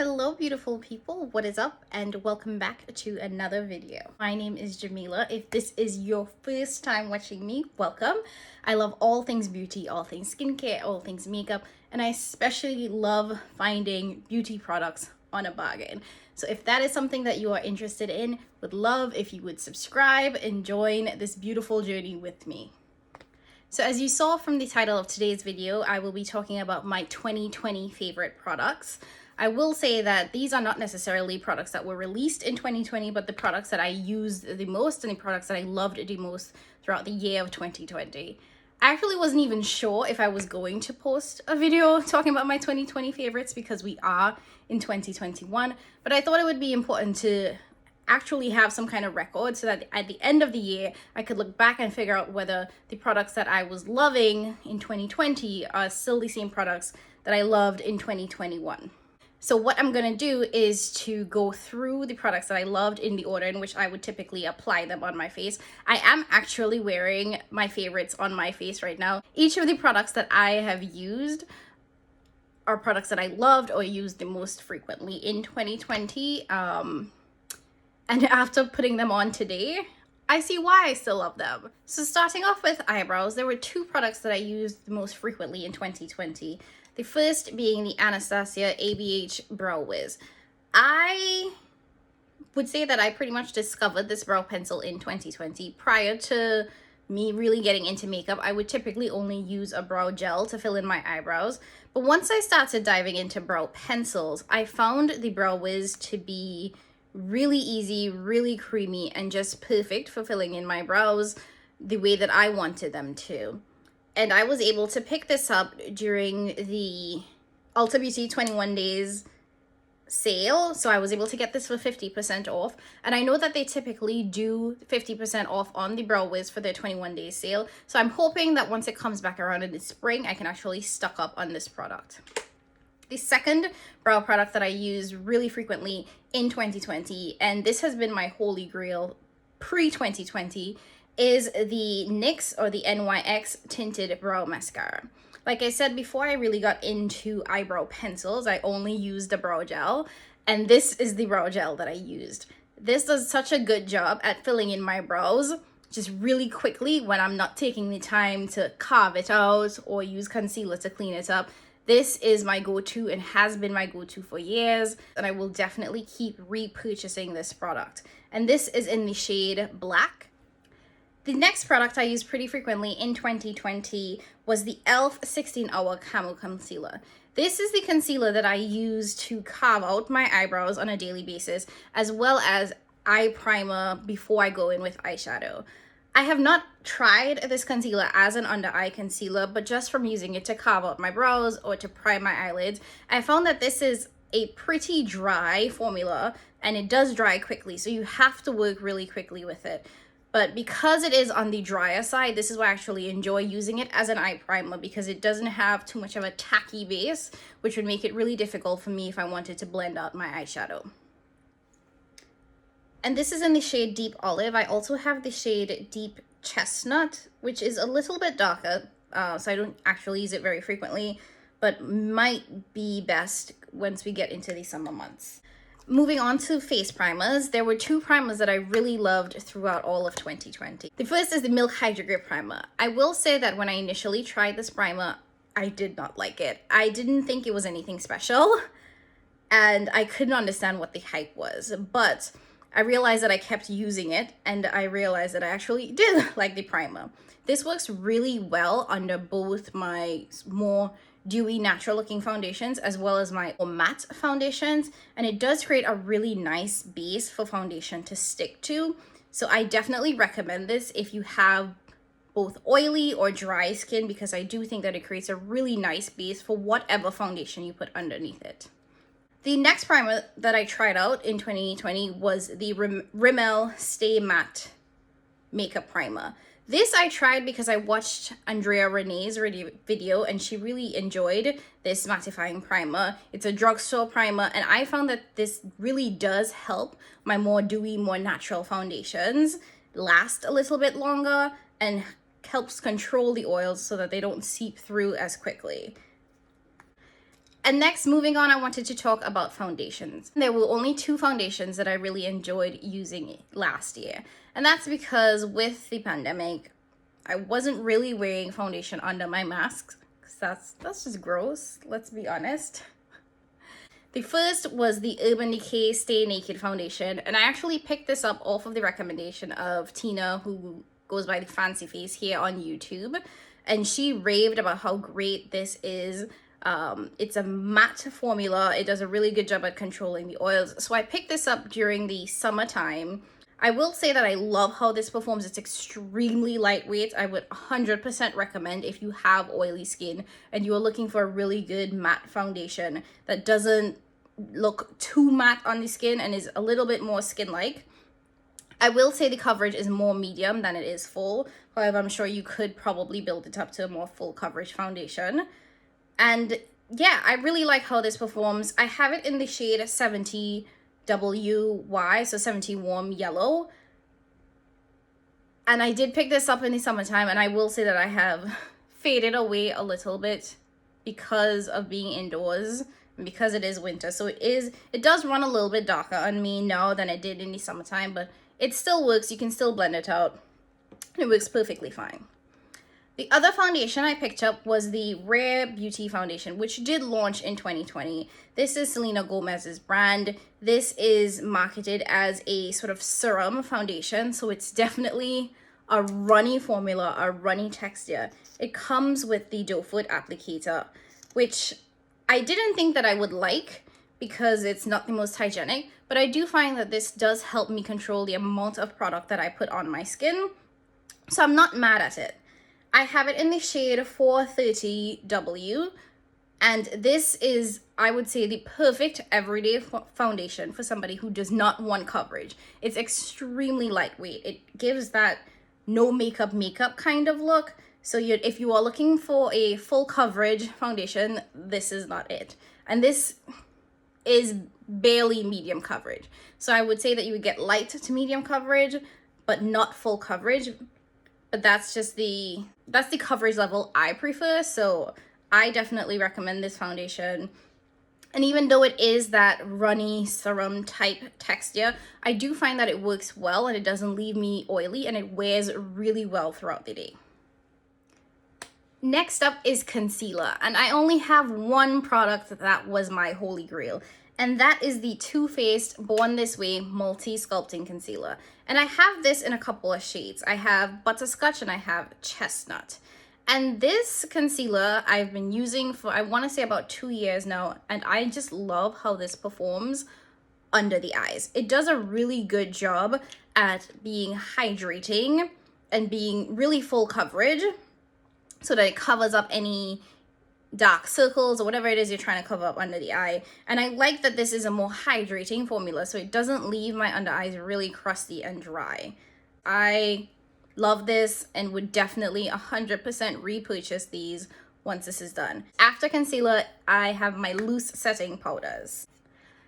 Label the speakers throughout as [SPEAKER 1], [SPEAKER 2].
[SPEAKER 1] Hello beautiful people, what is up and welcome back to another video. My name is Jamila. If this is your first time watching me, welcome. I love all things beauty, all things skincare, all things makeup, and I especially love finding beauty products on a bargain. So if that is something that you are interested in, would love if you would subscribe and join this beautiful journey with me. So as you saw from the title of today's video, I will be talking about my 2020 favorite products. I will say that these are not necessarily products that were released in 2020, but the products that I used the most and the products that I loved the most throughout the year of 2020. I actually wasn't even sure if I was going to post a video talking about my 2020 favorites because we are in 2021, but I thought it would be important to actually have some kind of record so that at the end of the year I could look back and figure out whether the products that I was loving in 2020 are still the same products that I loved in 2021. So what I'm gonna do is to go through the products that I loved in the order in which I would typically apply them on my face. I am actually wearing my favorites on my face right now. Each of the products that I have used are products that I loved or used the most frequently in 2020. And after putting them on today, I see why I still love them. So starting off with eyebrows, there were two products that I used the most frequently in 2020. The first being the Anastasia ABH Brow Wiz. I would say that I pretty much discovered this brow pencil in 2020. Prior to me really getting into makeup, I would typically only use a brow gel to fill in my eyebrows. But once I started diving into brow pencils, I found the Brow Wiz to be really easy, really creamy, and just perfect for filling in my brows the way that I wanted them to. And I was able to pick this up during the Ulta Beauty 21 days sale. So I was able to get this for 50% off. And I know that they typically do 50% off on the Brow Wiz for their 21 days sale. So I'm hoping that once it comes back around in the spring, I can actually stock up on this product. The second brow product that I use really frequently in 2020, and this has been my holy grail pre-2020, is the NYX or the NYX Tinted Brow Mascara. Like I said, before I really got into eyebrow pencils, I only used a brow gel, and this is the brow gel that I used. This does such a good job at filling in my brows just really quickly when I'm not taking the time to carve it out or use concealer to clean it up. This is my go-to and has been my go-to for years, and I will definitely keep repurchasing this product. And this is in the shade Black. The next product I used pretty frequently in 2020 was the e.l.f. 16-Hour Camo Concealer. This is the concealer that I use to carve out my eyebrows on a daily basis, as well as eye primer before I go in with eyeshadow. I have not tried this concealer as an under eye concealer, but just from using it to carve out my brows or to prime my eyelids, I found that this is a pretty dry formula and it does dry quickly, so you have to work really quickly with it. But because it is on the drier side, this is why I actually enjoy using it as an eye primer, because it doesn't have too much of a tacky base, which would make it really difficult for me if I wanted to blend out my eyeshadow. And this is in the shade Deep Olive. I also have the shade Deep Chestnut, which is a little bit darker, so I don't actually use it very frequently, but might be best once we get into the summer months. Moving on to face primers, there were two primers that I really loved throughout all of 2020. The first is the Milk Hydrogrip primer. I will say that when I initially tried this primer, I did not like it. I didn't think it was anything special, and I couldn't understand what the hype was, but I realized that I kept using it, and I realized that I actually did like the primer. This works really well under both my more dewy, natural looking foundations as well as my matte foundations, and it does create a really nice base for foundation to stick to. So I definitely recommend this if you have both oily or dry skin, because I do think that it creates a really nice base for whatever foundation you put underneath it. The next primer that I tried out in 2020 was the Rimmel Stay Matte Makeup Primer. This I tried because I watched Andrea Renee's video and she really enjoyed this mattifying primer. It's a drugstore primer, and I found that this really does help my more dewy, more natural foundations last a little bit longer and helps control the oils so that they don't seep through as quickly. And next, moving on, I wanted to talk about foundations. There were only 2 foundations that I really enjoyed using last year. And that's because with the pandemic, I wasn't really wearing foundation under my mask. Because that's just gross, let's be honest. The first was the Urban Decay Stay Naked foundation. And I actually picked this up off of the recommendation of Tina, who goes by the Fancy Face here on YouTube. And she raved about how great this is. It's a matte formula. It does a really good job at controlling the oils. So I picked this up during the summertime. I will say that I love how this performs. It's extremely lightweight. I would 100% recommend if you have oily skin and you are looking for a really good matte foundation that doesn't look too matte on the skin and is a little bit more skin-like. I will say the coverage is more medium than it is full. However, I'm sure you could probably build it up to a more full coverage foundation. And yeah, I really like how this performs. I have it in the shade 70 WY, so 70 warm yellow. And I did pick this up in the summertime, and I will say that I have faded away a little bit because of being indoors and because it is winter. So it does run a little bit darker on me now than it did in the summertime, but it still works. You can still blend it out. It works perfectly fine. The other foundation I picked up was the Rare Beauty foundation, which did launch in 2020. This is Selena Gomez's brand. This is marketed as a sort of serum foundation, so it's definitely a runny formula, a runny texture. It comes with the doe foot applicator, which I didn't think that I would like because it's not the most hygienic, but I do find that this does help me control the amount of product that I put on my skin, so I'm not mad at it. I have it in the shade 430W, and this is, I would say, the perfect everyday foundation for somebody who does not want coverage. It's extremely lightweight. It gives that no makeup kind of look. So if you are looking for a full coverage foundation, this is not it. And this is barely medium coverage. So I would say that you would get light to medium coverage, but not full coverage. But that's the coverage level I prefer, so I definitely recommend this foundation. And even though it is that runny serum type texture, I do find that it works well and it doesn't leave me oily and it wears really well throughout the day. Next up is concealer, and I only have one product that was my holy grail, and that is the Too Faced Born This Way Multi-Sculpting Concealer. And I have this in a couple of shades. I have Butterscotch and I have Chestnut. And this concealer I've been using for, I want to say, about 2 years now, and I just love how this performs under the eyes. It does a really good job at being hydrating and being really full coverage so that it covers up any dark circles or whatever it is you're trying to cover up under the eye. And I like that this is a more hydrating formula, so it doesn't leave my under eyes really crusty and dry. I love this and would definitely 100% repurchase these once this is done. After concealer, I have my loose setting powders.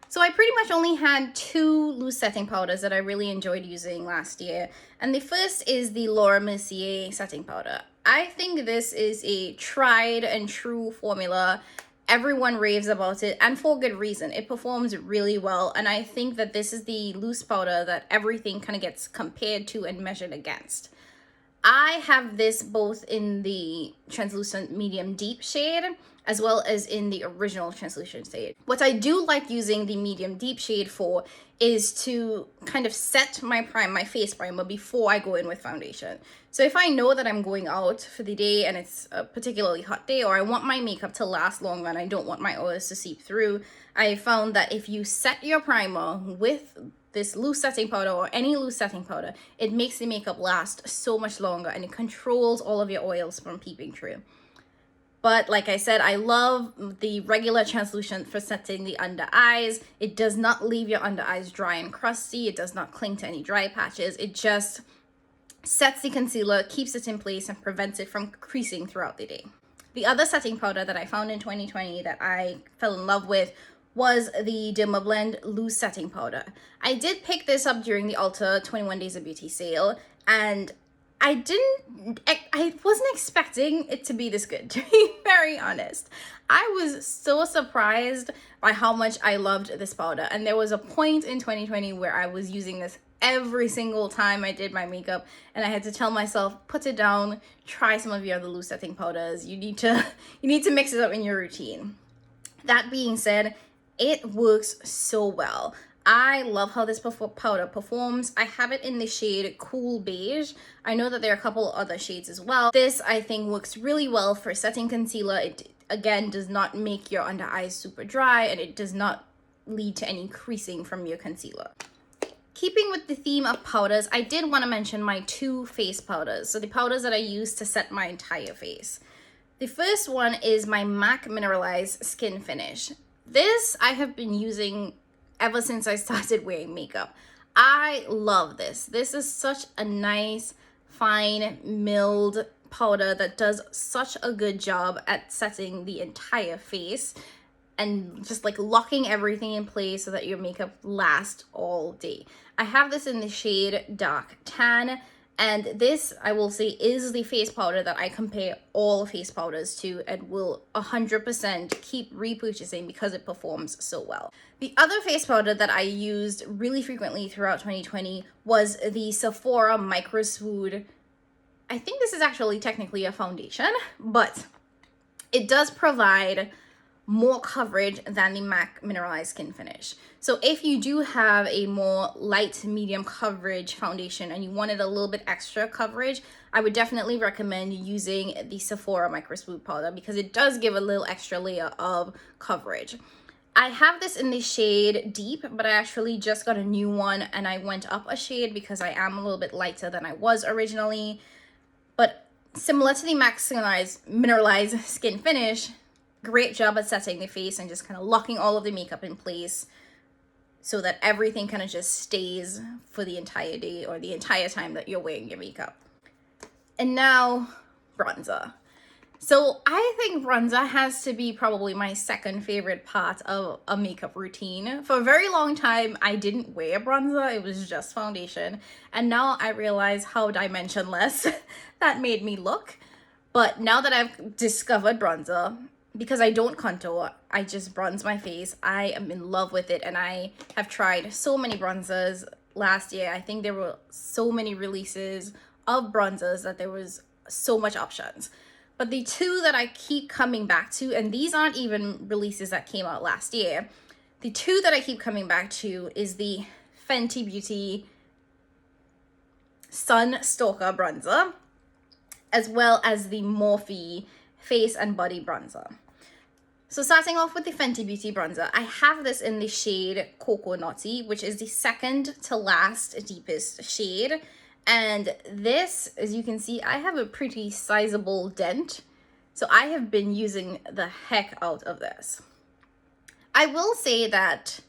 [SPEAKER 1] So I pretty much only had 2 loose setting powders that I really enjoyed using last year. And the first is the Laura Mercier setting powder. I think this is a tried and true formula. Everyone raves about it, and for good reason. It performs really well, and I think that this is the loose powder that everything kind of gets compared to and measured against. I have this both in the translucent medium deep shade as well as in the original translucent shade. What I do like using the medium deep shade for is to kind of set my face primer before I go in with foundation. So if I know that I'm going out for the day and it's a particularly hot day, or I want my makeup to last longer and I don't want my oils to seep through, I found that if you set your primer with this loose setting powder or any loose setting powder, it makes the makeup last so much longer and it controls all of your oils from peeping through. But like I said, I love the regular translucent for setting the under eyes. It does not leave your under eyes dry and crusty. It does not cling to any dry patches. It just sets the concealer, keeps it in place, and prevents it from creasing throughout the day. The other setting powder that I found in 2020 that I fell in love with was the Dermablend Loose Setting Powder. I did pick this up during the Ulta 21 Days of Beauty sale, and I wasn't expecting it to be this good, to be very honest. I was so surprised by how much I loved this powder. And there was a point in 2020 where I was using this every single time I did my makeup, and I had to tell myself, put it down, try some of your other loose setting powders. You need to mix it up in your routine. That being said, it works so well. I love how this powder performs. I have it in the shade Cool Beige. I know that there are a couple other shades as well. This, I think, works really well for setting concealer. It, again, does not make your under eyes super dry, and it does not lead to any creasing from your concealer. Keeping with the theme of powders, I did want to mention my two face powders. So the powders that I use to set my entire face. The first one is my MAC Mineralized Skin Finish. This I have been using ever since I started wearing makeup. I love this. This is such a nice, fine, milled powder that does such a good job at setting the entire face and just like locking everything in place so that your makeup lasts all day. I have this in the shade Dark Tan, and this, I will say, is the face powder that I compare all face powders to and will 100% keep repurchasing because it performs so well. The other face powder that I used really frequently throughout 2020 was the Sephora Micro Smooth. I think this is actually technically a foundation, but it does provide more coverage than the MAC Mineralized Skin Finish. So if you do have a more light medium coverage foundation and you wanted a little bit extra coverage, I would definitely recommend using the Sephora Micro Smooth powder because it does give a little extra layer of coverage. I have this in the shade Deep, but I actually just got a new one and I went up a shade because I am a little bit lighter than I was originally. But similar to the MAC Mineralized Skin Finish, great job at setting the face and just kind of locking all of the makeup in place so that everything kind of just stays for the entire day or the entire time that you're wearing your makeup. And now, bronzer. So I think bronzer has to be probably my second favorite part of a makeup routine. For a very long time, I didn't wear bronzer. It was just foundation. And now I realize how dimensionless that made me look. But now that I've discovered bronzer, because I don't contour, I just bronze my face. I am in love with it, and I have tried so many bronzers last year. I think there were so many releases of bronzers that there was so much options. But the two that I keep coming back to, and these aren't even releases that came out last year, the two that I keep coming back to is the Fenty Beauty Sun Stalker bronzer, as well as the Morphe Face and Body bronzer. So starting off with the Fenty Beauty bronzer, I have this in the shade Cocoa Naughty, which is the second to last deepest shade. And this, as you can see, I have a pretty sizable dent. So I have been using the heck out of this. I will say that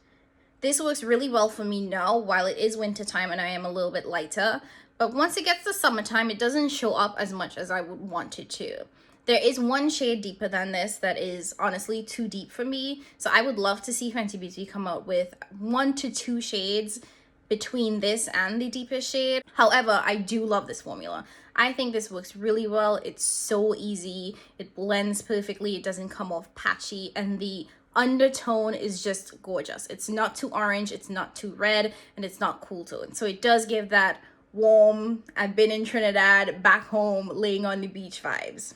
[SPEAKER 1] this works really well for me now while it is wintertime and I am a little bit lighter. But once it gets to summertime, it doesn't show up as much as I would want it to. There is one shade deeper than this that is honestly too deep for me. So I would love to see Fenty Beauty come out with 1 to 2 shades between this and the deepest shade. However, I do love this formula. I think this works really well. It's so easy. It blends perfectly. It doesn't come off patchy. And the undertone is just gorgeous. It's not too orange. It's not too red. And it's not cool tone. So it does give that warm, I've been in Trinidad, back home, laying on the beach vibes.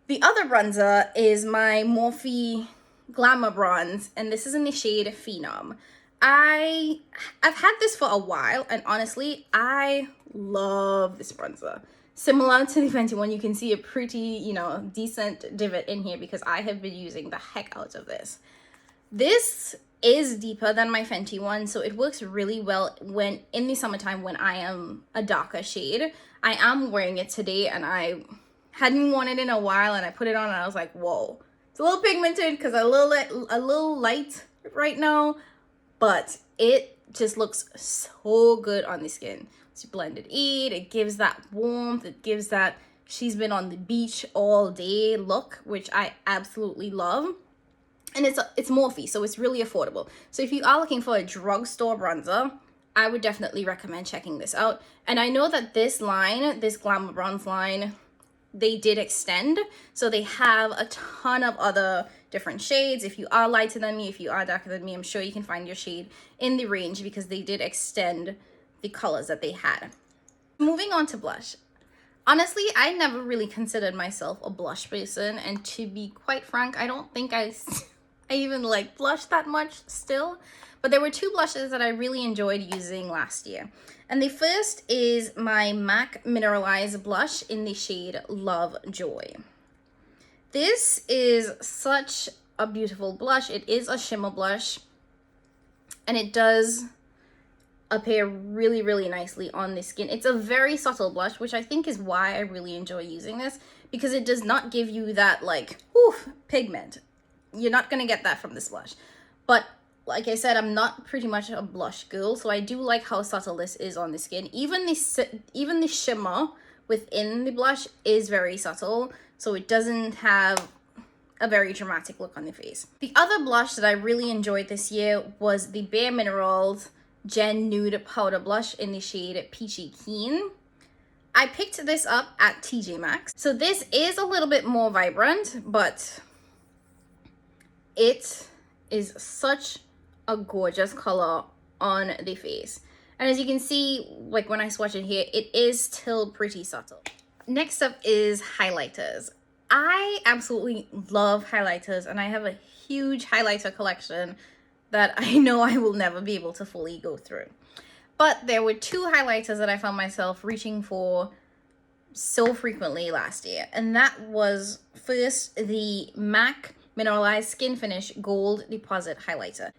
[SPEAKER 1] The other bronzer is my Morphe Glamour Bronze, and this is in the shade Phenom. I've had this for a while, and honestly, I love this bronzer. Similar to the Fenty one, you can see a pretty, decent divot in here because I have been using the heck out of this. This is deeper than my Fenty one, so it works really well when in the summertime when I am a darker shade. I am wearing it today, and I hadn't worn it in a while, and I put it on and I was like, whoa. It's a little pigmented because a little light right now, but it just looks so good on the skin. It's blended in, it gives that warmth, it gives that she's been on the beach all day look, which I absolutely love. And it's Morphe, so it's really affordable. So if you are looking for a drugstore bronzer, I would definitely recommend checking this out. And I know that this line, this Glamour Bronze line, they did extend. So they have a ton of other different shades. If you are lighter than me, if you are darker than me, I'm sure you can find your shade in the range because they did extend the colors that they had. Moving on to blush. Honestly, I never really considered myself a blush person, and to be quite frank, I don't think I even like blush that much still. But there were two blushes that I really enjoyed using last year. And the first is my MAC Mineralized blush in the shade Love Joy. This is such a beautiful blush. It is a shimmer blush, and it does appear really, really nicely on the skin. It's a very subtle blush, which I think is why I really enjoy using this, because it does not give you that like, woof, pigment. You're not gonna get that from this blush. But like I said, I'm not pretty much a blush girl, so I do like how subtle this is on the skin. Even the shimmer within the blush is very subtle, so it doesn't have a very dramatic look on the face. The other blush that I really enjoyed this year was the Bare Minerals Gen Nude Powder Blush in the shade Peachy Keen. I picked this up at TJ Maxx. So this is a little bit more vibrant, but it is such a gorgeous color on the face. And as you can see, like when I swatch it here, it is still pretty subtle. Next up is highlighters. I absolutely love highlighters, and I have a huge highlighter collection that I know I will never be able to fully go through. But there were two highlighters that I found myself reaching for so frequently last year. And that was first the MAC Mineralized Skin Finish Gold Deposit Highlighter.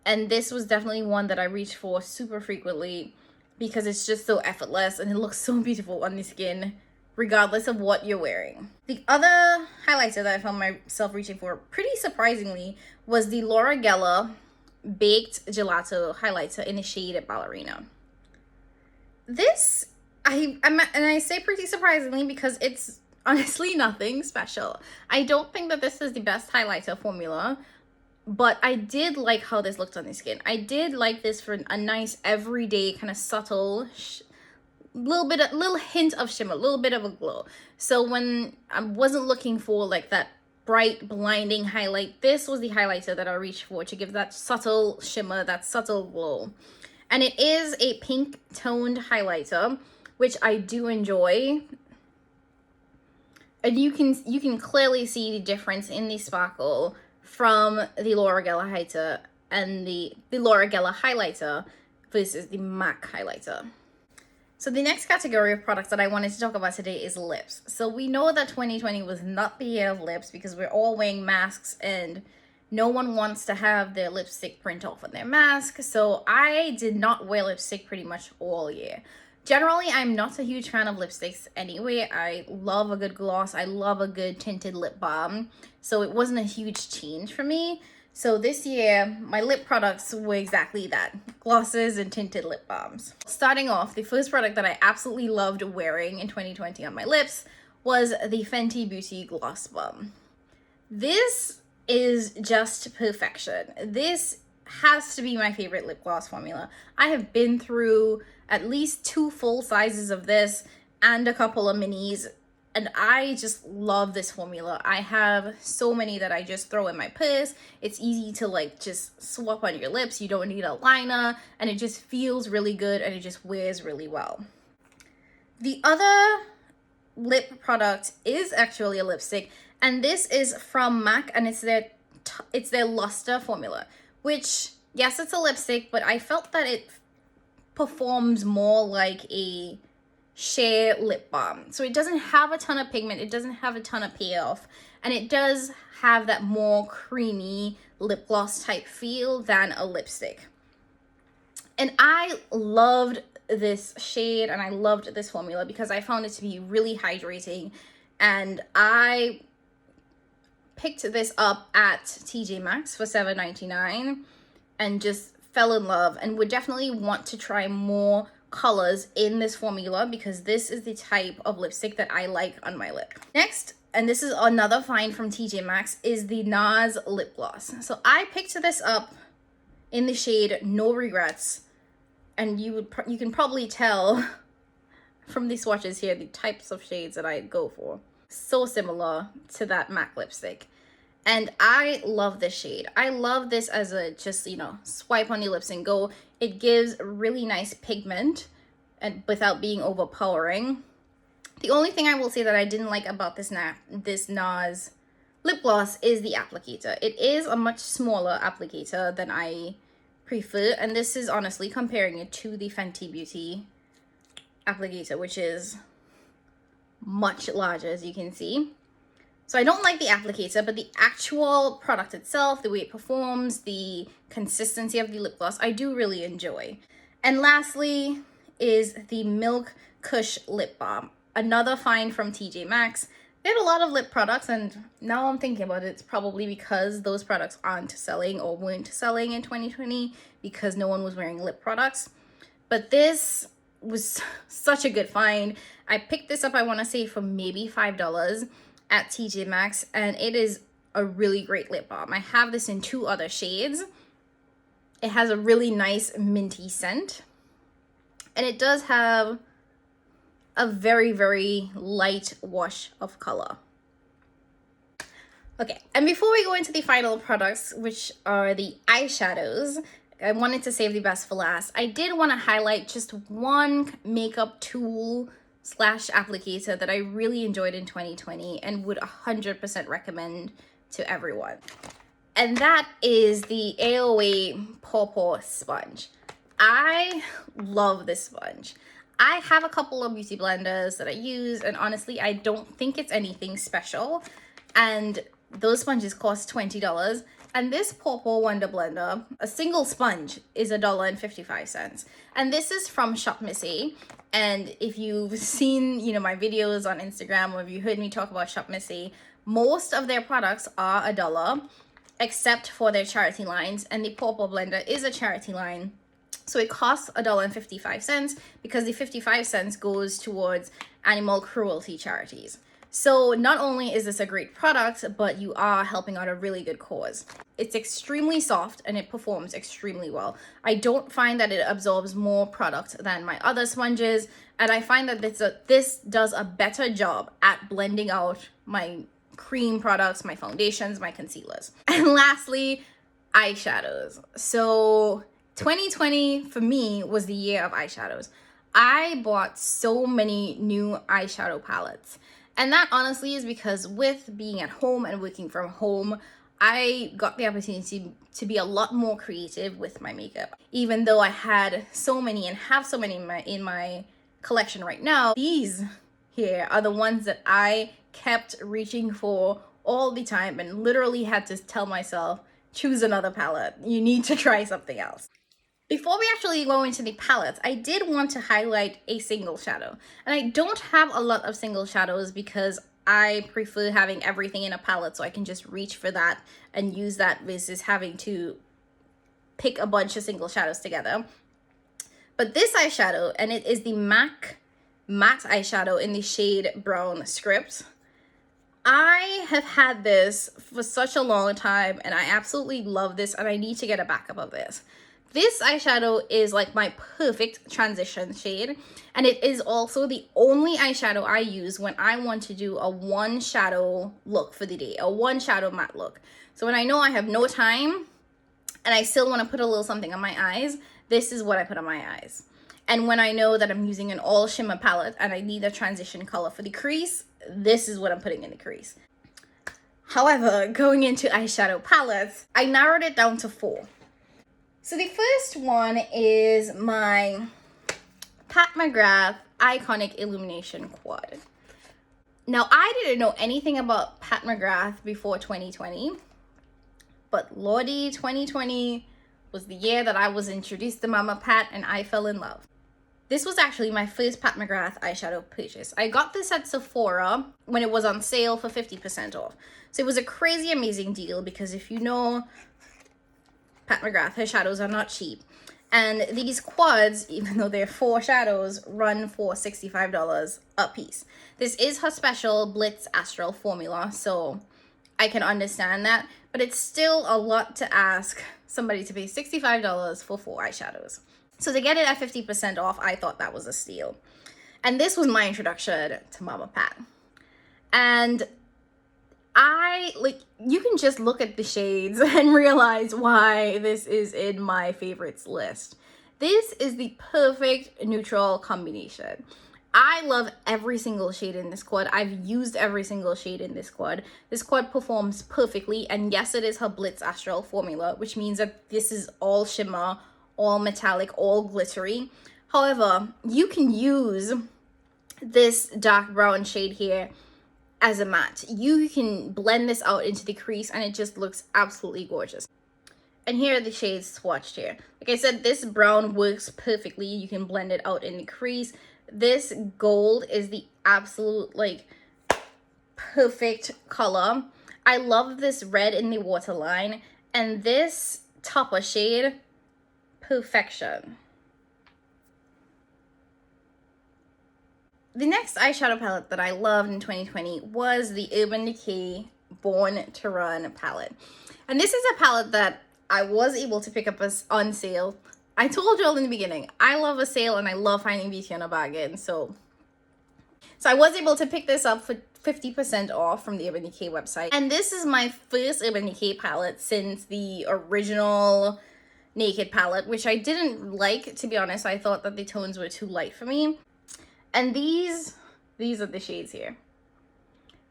[SPEAKER 1] And this was definitely one that I reached for super frequently because it's just so effortless and it looks so beautiful on the skin regardless of what you're wearing. The other highlighter that I found myself reaching for pretty surprisingly was the Laura Geller Baked Gelato highlighter in the shade Ballerina. This, I say pretty surprisingly because it's honestly nothing special. I don't think that this is the best highlighter formula, but I did like how this looked on the skin. I did like this for a nice everyday kind of subtle little hint of shimmer, a little bit of a glow. So when I wasn't looking for like that bright blinding highlight, this was the highlighter that I reached for to give that subtle shimmer, that subtle glow. And it is a pink toned highlighter, which I do enjoy. And you can clearly see the difference in the sparkle from the Laura Geller highlighter and the Laura Geller highlighter versus the MAC highlighter. So the next category of products that I wanted to talk about today is lips. So we know that 2020 was not the year of lips because we're all wearing masks and no one wants to have their lipstick print off on their mask. So I did not wear lipstick pretty much all year. Generally, I'm not a huge fan of lipsticks anyway. I love a good gloss. I love a good tinted lip balm. So it wasn't a huge change for me. So this year, my lip products were exactly that, glosses and tinted lip balms. Starting off, the first product that I absolutely loved wearing in 2020 on my lips was the Fenty Beauty Gloss Bomb. This is just perfection. This has to be my favorite lip gloss formula. I have been through at least 2 full sizes of this and a couple of minis, and I just love this formula. I have so many that I just throw in my purse. It's easy to like just swap on your lips. You don't need a liner, and it just feels really good and it just wears really well. The other lip product is actually a lipstick, and this is from MAC, and it's their Luster formula, which, yes, it's a lipstick, but I felt that it performs more like a sheer lip balm. So it doesn't have a ton of pigment, it doesn't have a ton of payoff, and it does have that more creamy lip gloss type feel than a lipstick. And I loved this shade and I loved this formula because I found it to be really hydrating, and I picked this up at TJ Maxx for $7.99 and just fell in love, and would definitely want to try more colors in this formula because this is the type of lipstick that I like on my lip. Next, and this is another find from TJ Maxx, is the NARS lip gloss. So I picked this up in the shade No Regrets and you can probably tell from these swatches here the types of shades that I go for. So similar to that MAC lipstick. And I love this shade. I love this as a just, you know, swipe on your lips and go. It gives really nice pigment and without being overpowering. The only thing I will say that I didn't like about this NARS lip gloss is the applicator. It is a much smaller applicator than I prefer, and this is honestly comparing it to the Fenty Beauty applicator, which is much larger, as you can see. So I don't like the applicator, but the actual product itself, the way it performs, the consistency of the lip gloss, I do really enjoy. And lastly is the Milk Kush Lip Balm, another find from TJ Maxx. They had a lot of lip products, and now I'm thinking about it, it's probably because those products aren't selling or weren't selling in 2020 because no one was wearing lip products. But this was such a good find. I picked this up, I want to say, for maybe $5 at TJ Maxx, and it is a really great lip balm. I have this in 2 other shades. It has a really nice minty scent, and it does have a very, very light wash of color. Okay, and before we go into the final products, which are the eyeshadows, I wanted to save the best for last. I did want to highlight just one makeup tool / applicator that I really enjoyed in 2020 and would 100% recommend to everyone. And that is the AOA Paw Sponge. I love this sponge. I have a couple of beauty blenders that I use, and honestly, I don't think it's anything special. And those sponges cost $20. And this Paw Wonder Blender, a single sponge, is $1.55. And this is from Shop Mercier. And if you've seen, you know, my videos on Instagram, or if you heard me talk about Shop Mercier, most of their products are $1, except for their charity lines. And the Paw Blender is a charity line. So it costs $1.55 because the 55 cents goes towards animal cruelty charities. So not only is this a great product, but you are helping out a really good cause. It's extremely soft and it performs extremely well. I don't find that it absorbs more product than my other sponges, and I find that this does a better job at blending out my cream products, my foundations, my concealers. And lastly, eyeshadows. So 2020 for me was the year of eyeshadows. I bought so many new eyeshadow palettes. And that honestly is because with being at home and working from home, I got the opportunity to be a lot more creative with my makeup. Even though I had so many and have so many in my collection right now, these here are the ones that I kept reaching for all the time and literally had to tell myself, choose another palette. You need to try something else. Before we actually go into the palettes, I did want to highlight a single shadow. And I don't have a lot of single shadows because I prefer having everything in a palette so I can just reach for that and use that versus having to pick a bunch of single shadows together. But this eyeshadow, and it is the MAC matte eyeshadow in the shade Brown Script. I have had this for such a long time and I absolutely love this, and I need to get a backup of this. This eyeshadow is like my perfect transition shade, and it is also the only eyeshadow I use when I want to do a one shadow look for the day, a one shadow matte look. So when I know I have no time and I still want to put a little something on my eyes, this is what I put on my eyes. And when I know that I'm using an all shimmer palette and I need a transition color for the crease, this is what I'm putting in the crease. However, going into eyeshadow palettes, I narrowed it down to 4. So the first one is my Pat McGrath Iconic Illumination Quad. Now, I didn't know anything about Pat McGrath before 2020, but lordy, 2020 was the year that I was introduced to Mama Pat and I fell in love. This was actually my first Pat McGrath eyeshadow purchase. I got this at Sephora when it was on sale for 50% off. So it was a crazy amazing deal because if you know Pat McGrath, her shadows are not cheap. And these quads, even though they're 4 shadows, run for $65 a piece. This is her special Blitz Astral formula, so I can understand that. But it's still a lot to ask somebody to pay $65 for 4 eyeshadows. So to get it at 50% off, I thought that was a steal. And this was my introduction to Mama Pat. And you can just look at the shades and realize why this is in my favorites list. This is the perfect neutral combination. I love every single shade in this quad. I've used every single shade in this quad. This quad performs perfectly, and yes, it is her Blitz Astral formula, which means that this is all shimmer, all metallic, all glittery. However, you can use this dark brown shade here as a matte. You can blend this out into the crease and it just looks absolutely gorgeous. And here are the shades swatched here. Like I said, this brown works perfectly. You can blend it out in the crease. This gold is the absolute like perfect color. I love this red in the waterline, and this topper shade, perfection. The next eyeshadow palette that I loved in 2020 was the Urban Decay Born to Run palette. And this is a palette that I was able to pick up on sale. I told you all in the beginning, I love a sale and I love finding beauty on a bargain. So I was able to pick this up for 50% off from the Urban Decay website. And this is my first Urban Decay palette since the original Naked palette, which I didn't like, to be honest. I thought that the tones were too light for me. And these are the shades here.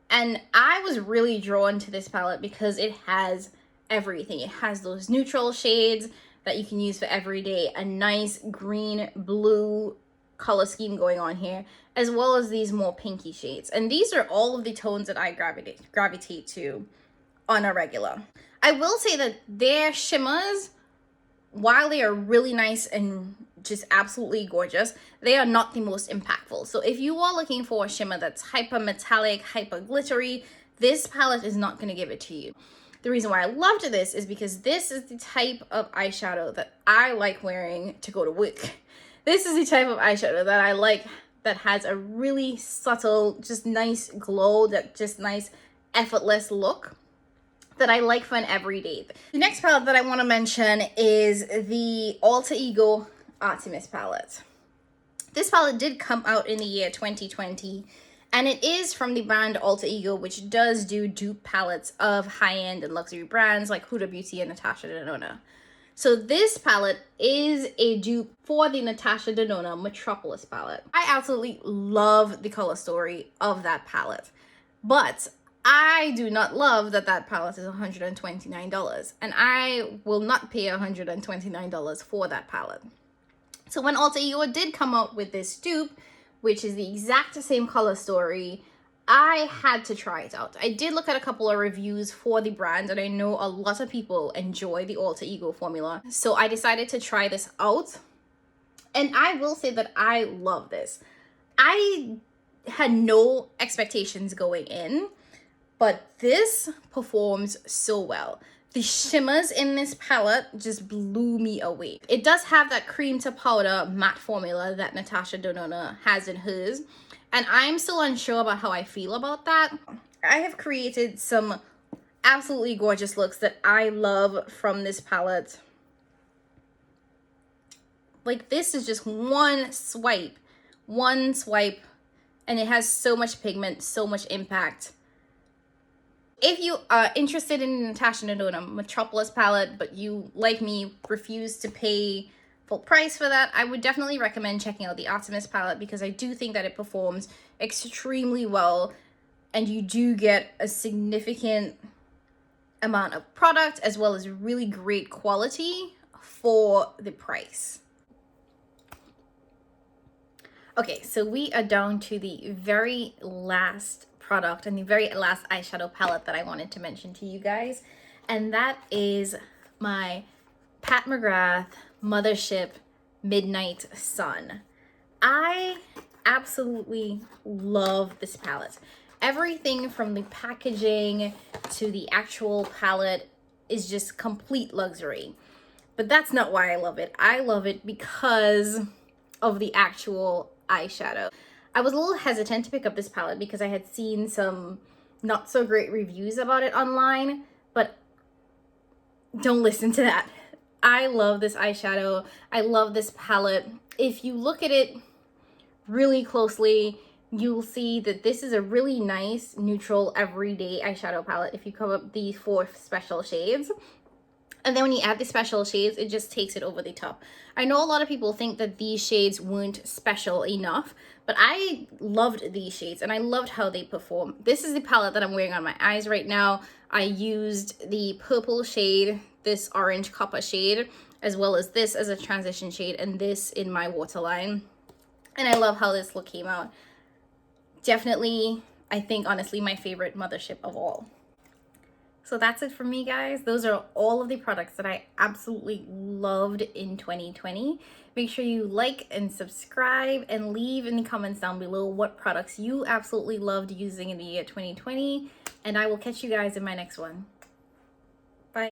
[SPEAKER 1] And I was really drawn to this palette because it has everything. It has those neutral shades that you can use for every day, a nice green, blue color scheme going on here, as well as these more pinky shades. And these are all of the tones that I gravitate to on a regular. I will say that their shimmers, while they are really nice and just absolutely gorgeous, they are not the most impactful. So if you are looking for a shimmer that's hyper metallic, hyper glittery, this palette is not going to give it to you. The reason why I loved this is because this is the type of eyeshadow that I like wearing to go to work. This is the type of eyeshadow that I like, that has a really subtle, just nice glow, that just nice effortless look that I like for an everyday. The next palette that I want to mention is the Alter Ego Artemis palette. This palette did come out in the year 2020, and it is from the brand Alter Ego, which does do dupe palettes of high-end and luxury brands like Huda Beauty and Natasha Denona. So this palette is a dupe for the Natasha Denona Metropolis palette. I absolutely love the color story of that palette, but I do not love that that palette is $129, and I will not pay $129 for that palette. So when Alter Ego did come out with this dupe, which is the exact same color story, I had to try it out. I did look at a couple of reviews for the brand, and I know a lot of people enjoy the Alter Ego formula. So I decided to try this out, and I will say that I love this. I had no expectations going in, but this performs so well. The shimmers in this palette just blew me away. It does have that cream to powder matte formula that Natasha Denona has in hers, and I'm still unsure about how I feel about that. I have created some absolutely gorgeous looks that I love from this palette. Like, this is just one swipe, and it has so much pigment, so much impact. If you are interested in the Natasha Denona Metropolis palette, but you, like me, refuse to pay full price for that, I would definitely recommend checking out the Artemis palette, because I do think that it performs extremely well, and you do get a significant amount of product as well as really great quality for the price. Okay, so we are down to the very last product and the very last eyeshadow palette that I wanted to mention to you guys, and that is my Pat McGrath Mothership Midnight Sun. I absolutely love this palette. Everything from the packaging to the actual palette is just complete luxury, but that's not why I love it. I love it because of the actual eyeshadow. I was a little hesitant to pick up this palette because I had seen some not so great reviews about it online, but don't listen to that. I love this eyeshadow. I love this palette. If you look at it really closely, you'll see that this is a really nice neutral everyday eyeshadow palette if you come up these 4 special shades. And then when you add the special shades, it just takes it over the top. I know a lot of people think that these shades weren't special enough, but I loved these shades and I loved how they perform. This is the palette that I'm wearing on my eyes right now. I used the purple shade, this orange copper shade, as well as this as a transition shade and this in my waterline. And I love how this look came out. Definitely, I think, honestly, my favorite mothership of all. So that's it for me, guys. Those are all of the products that I absolutely loved in 2020. Make sure you like and subscribe and leave in the comments down below what products you absolutely loved using in the year 2020. And I will catch you guys in my next one.